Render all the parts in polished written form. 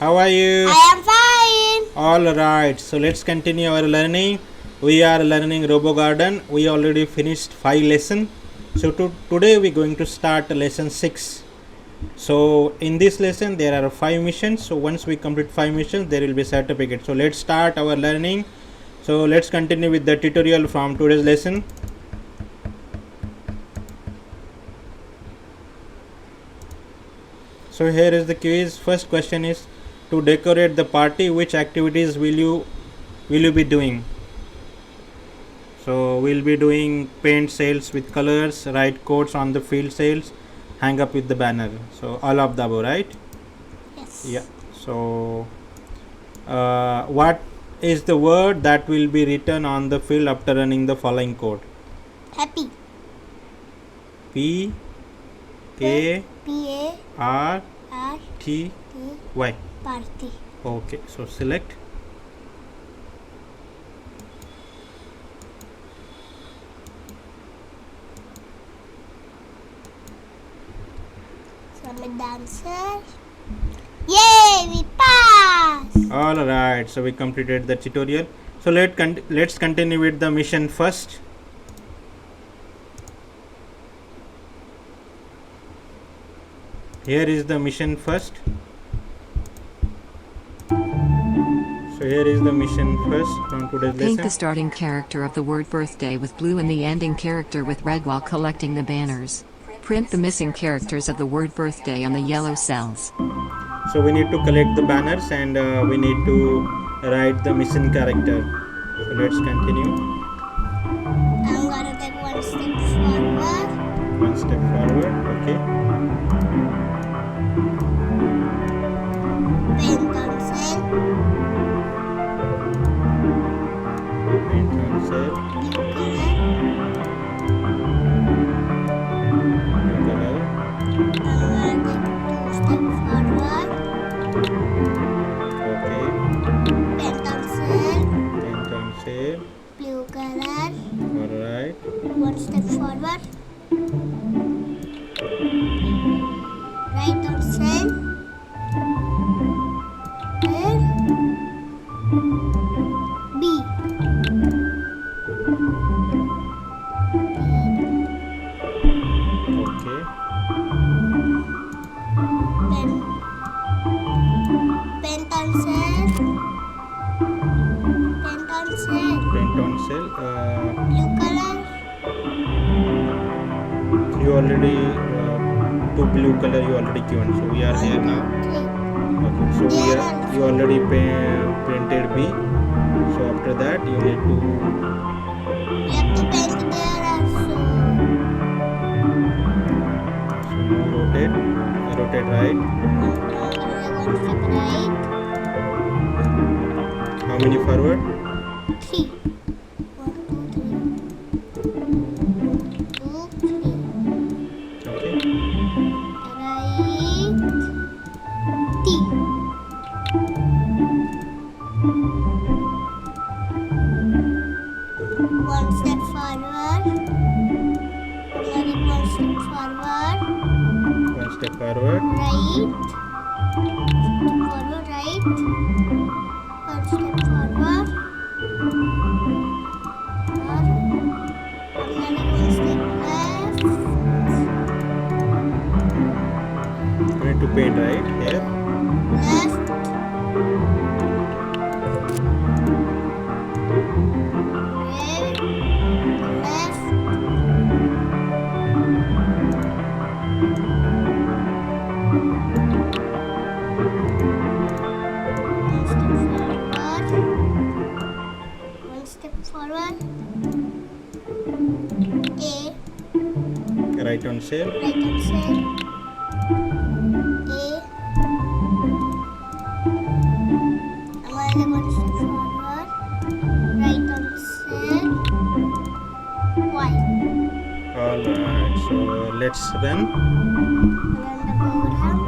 How are you? I am fine. Alright, so let's continue our learning. We are learning RoboGarden. We already finished 5 lessons. So today we are going to start lesson 6. So in this lesson there are 5 missions. So once we complete 5 missions there will be certificate. So let's start our learning. So let's continue with the tutorial from today's lesson. So here is the quiz. First question is, to decorate the party, which activities will you be doing? So we'll be doing paint sales with colors, write quotes on the field sales, hang up with the banner. So all of the above, right? Yes. Yeah. So what is the word that will be written on the field after running the following code? Happy. P A R R T T Y. party. Okay. So select. So I'm a dancer. Yay! We passed. Alright, so we completed the tutorial. So let's continue with the mission first. Here is the mission first. So here is the mission first from today's Paint the lesson. starting character of the word birthday with blue and the ending character with red while collecting the banners. Print the missing characters of the word birthday on the yellow cells. So we need to collect the banners and we need to write the missing character. So let's continue. I'm gonna take one step forward. One step forward. Okay. Paint pencil. Paint pencil. Blue color. Blue color. I'm gonna take two steps forward. Okay. Paint pencil. Paint pencil. Blue color. Alright. One step forward. Right pencil. And B. Okay. Pen pencil. Pen pencil. Paint pencil. Blue color. You already two blue color you already given. So we are here now. Okay. So you already painted B. So after that you need to We have to paint there also. rotate right. One step right. How many forward? 3. 1, 2, 3. 2, 3. Okay. Right. T. One step forward. Another one step forward. One step forward. Right. Forward, right. One step forward. Another one step left. You need to paint right here. Left. Right. Left. One step forward. A. Right on sale. Right hand side. A. Another one step forward. Right hand side. Y. Alright. So let's run. Run the program.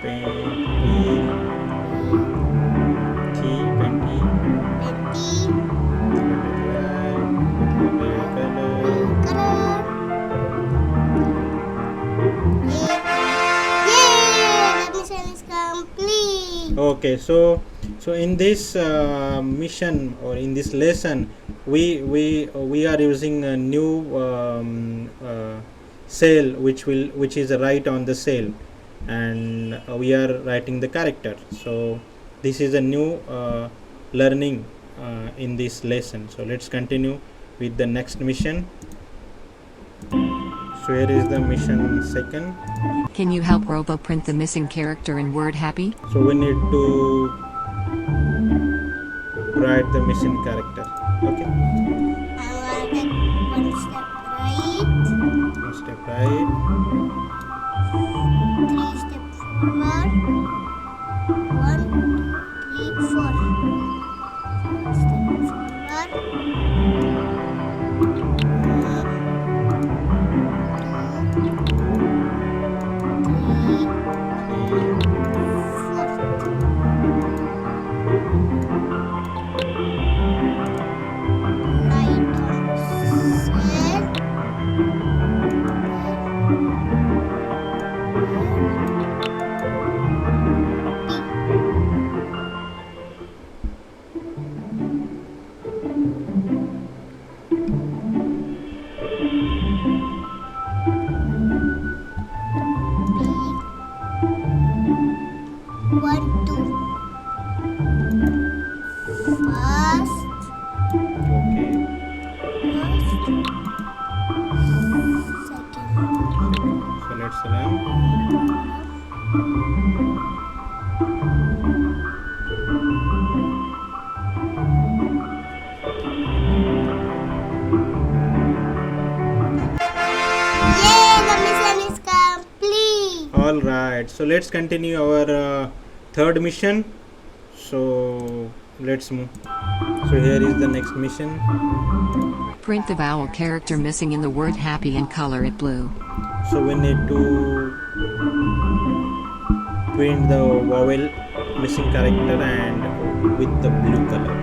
Paint B. T. Paint T. Petty. Red color. Okay, so in this mission or in this lesson, we are using a new cell which is right on the cell, and we are writing the character. So this is a new learning in this lesson. So let's continue with the next mission. So here is the mission second. Can you help Robo print the missing character in Word Happy? So we need to write the missing character. Okay, I'm gonna take one step right, one step right, 3 steps forward, 1, 2, 3, 4. Step forward, 1, 2. First, okay, second. so let's run. Yay, the mission is complete. All right, so let's continue our third mission. So let's move. So here is the next mission. Print the vowel character missing in the word happy and color it blue. So we need to print the vowel missing character and with the blue color.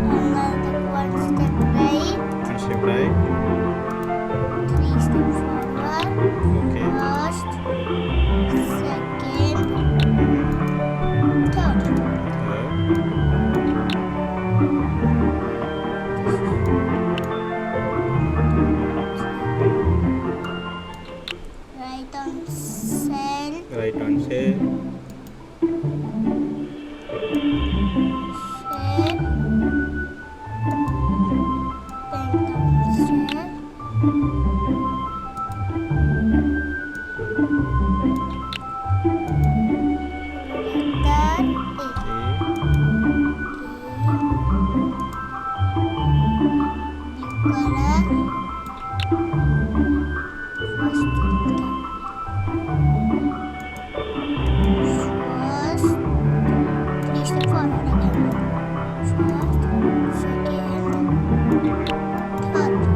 I'm gonna take one step right, So one step right. 3 steps forward. Okay. First, second, third. Right on cell, Right on say. shape, paint on cell, letter blue color, first, 3 step forward again, first, second, third,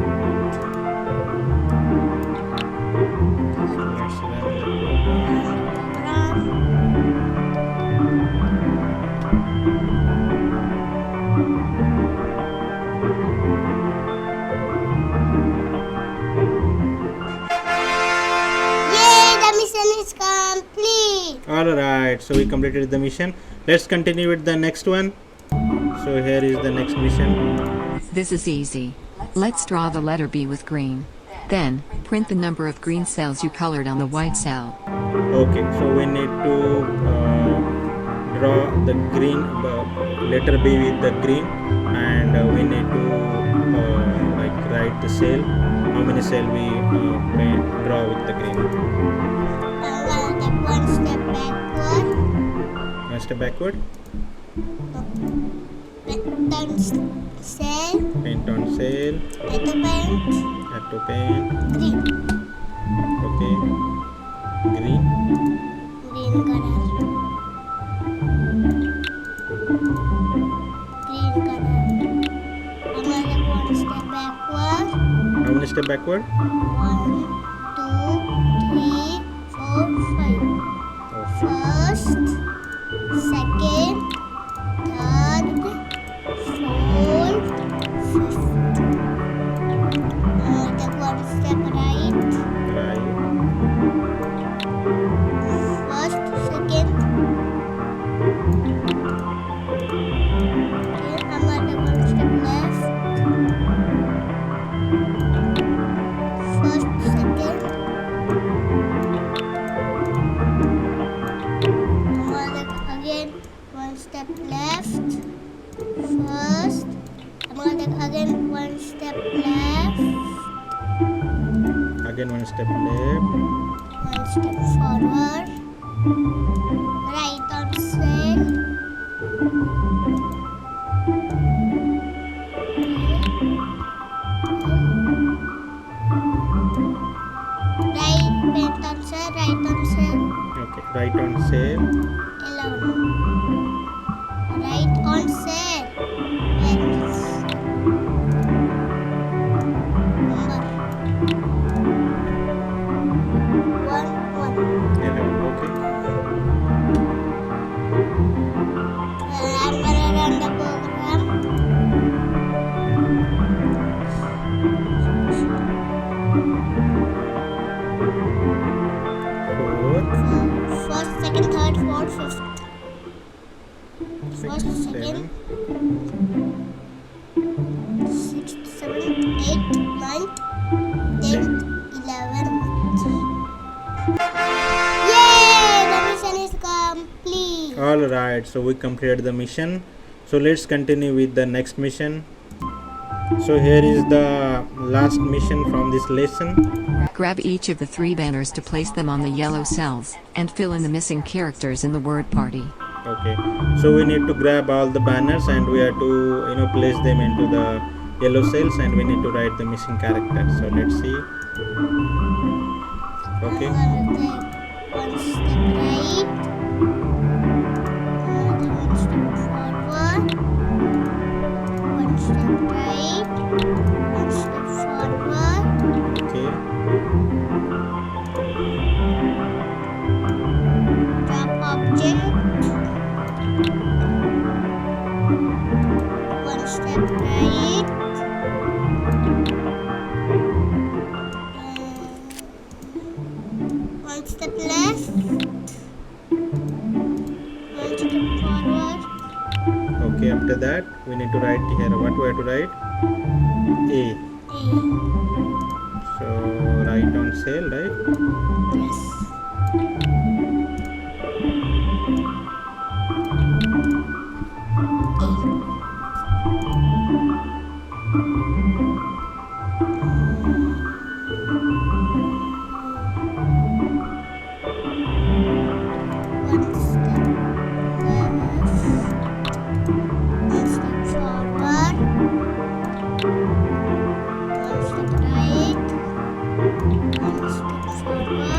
Let's run the program. program. Yay, the mission is complete. All right, so we completed the mission. Let's continue with the next one. So here is the next mission. This is easy. Let's draw the letter B with green. Then, print the number of green cells you colored on the white cell. Okay, so we need to draw the green letter B with the green, and we need to like write the cell. How many cell we draw with the green? I'm gonna take one step backward. One step backward. Paint on cell, Paint on cell. auto paint, Add to paint. green, Okay. Green. green color, green color. I'm gonna take one step backward. How many step backward? 1, 2, 3, 4, 5. Okay. First, second, third, fourth, fifth. Take one step right. Right. First, second, Again, one step left. Again, one step left. One step forward. Right on cell. Right on cell. Right on cell. Okay, right on cell. 11. Right on cell. Where is number? 1. 11. Okay. I'm gonna run the program. Fourth. First, second, third, fourth, fifth. Six, First, second, 7. sixth, seventh, eighth, ninth, 10th, 11th. Yay! The mission is complete. All right, so we completed the mission. So let's continue with the next mission. So here is the last mission from this lesson. Grab each of the 3 banners to place them on the yellow cells, and fill in the missing characters in the word party. Okay, so we need to grab all the banners and we have to place them into the yellow cells, and we need to write the missing characters. So let's see. Okay, I'm gonna take one step right, another one step forward, one step right, one step forward, okay, drop object, one step right, one step left, one step forward, okay. After that, we need to write here. What we have to write? A. A. So right on cell, right? Yes. One step left, one step forward, one step right, one step forward,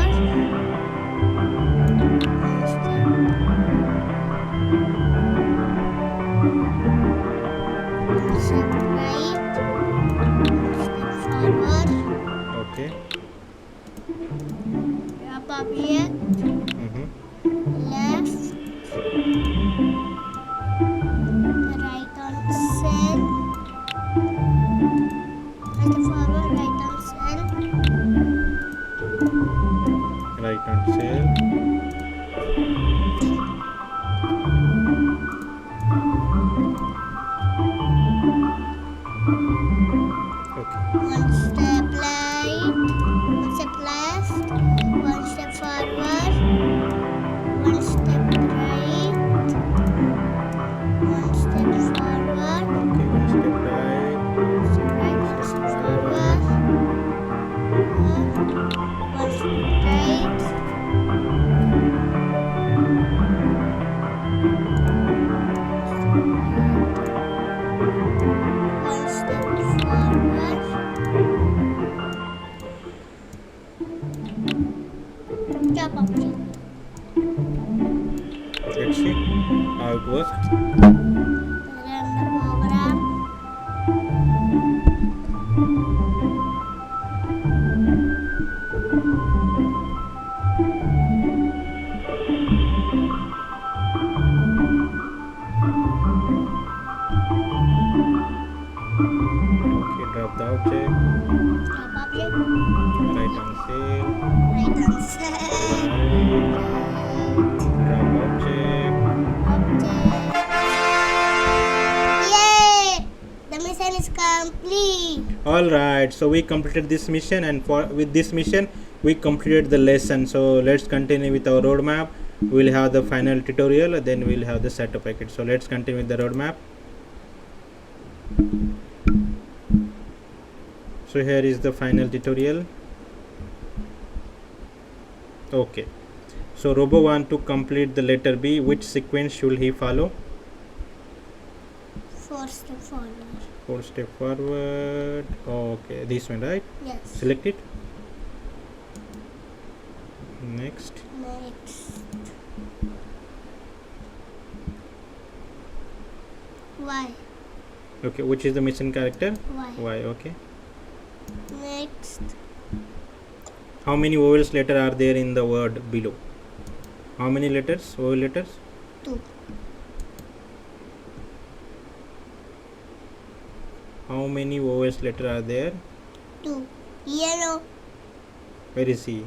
one step, one step right, one step forward, Okay. drop object, Mm-hmm. left, right on cell, right forward, right on cell, Right on cell. Okay. one step right, one step left, one step forward, one step right, one step forward, Okay. One step right. one step right, one step forward, one step right, one step forward, drop object. Let's see how it works. Run the program. Okay. Drop the object. Drop object. Right on cell. Right on cell. Drop object. Object. Yay! The mission is complete. All right. So we completed this mission, and with this mission we completed the lesson. So let's continue with our roadmap. We'll have the final tutorial, then we'll have the setup packet. So let's continue with the roadmap. So here is the final tutorial. Okay, so Robo want to complete the letter B. Which sequence should he follow? 4 step forward. 4 step forward. Okay, this one, right? Yes. Select it. Next. Next. Y. Okay, which is the missing character? Y. Y. Okay. Next. How many vowels letter are there in the word below? How many letters? Vowel letters? 2. How many vowels letter are there? 2. Yellow. Where is he?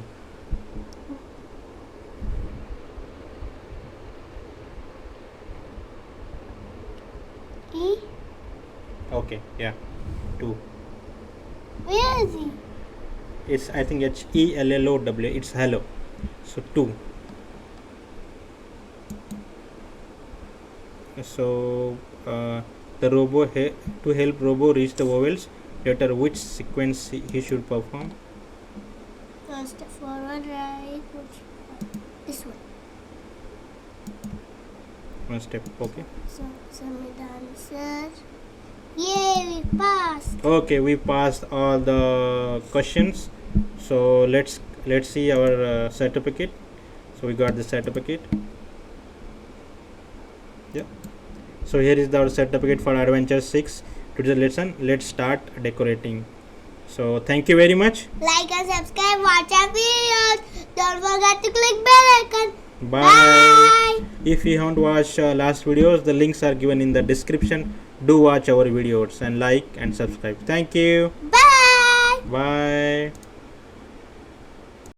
E. Okay, yeah, 2. Where is he? It's, I think, HELLOW. It's hello. So 2. So the Robo to help Robo reach the vowels letter, which sequence he should perform? 1 step forward, right. This one. 1 step. Okay. So submit the answer. Yay, we passed. Okay, we passed all the questions. So let's see our certificate. So we got the certificate. Yeah. So here is our certificate for Adventure 6. Today's lesson. Let's start decorating. So thank you very much. Like and subscribe, watch our videos. Don't forget to click bell icon. Bye. Bye. If you haven't watched last videos, the links are given in the description. Do watch our videos and like and subscribe. Thank you. Bye. Bye.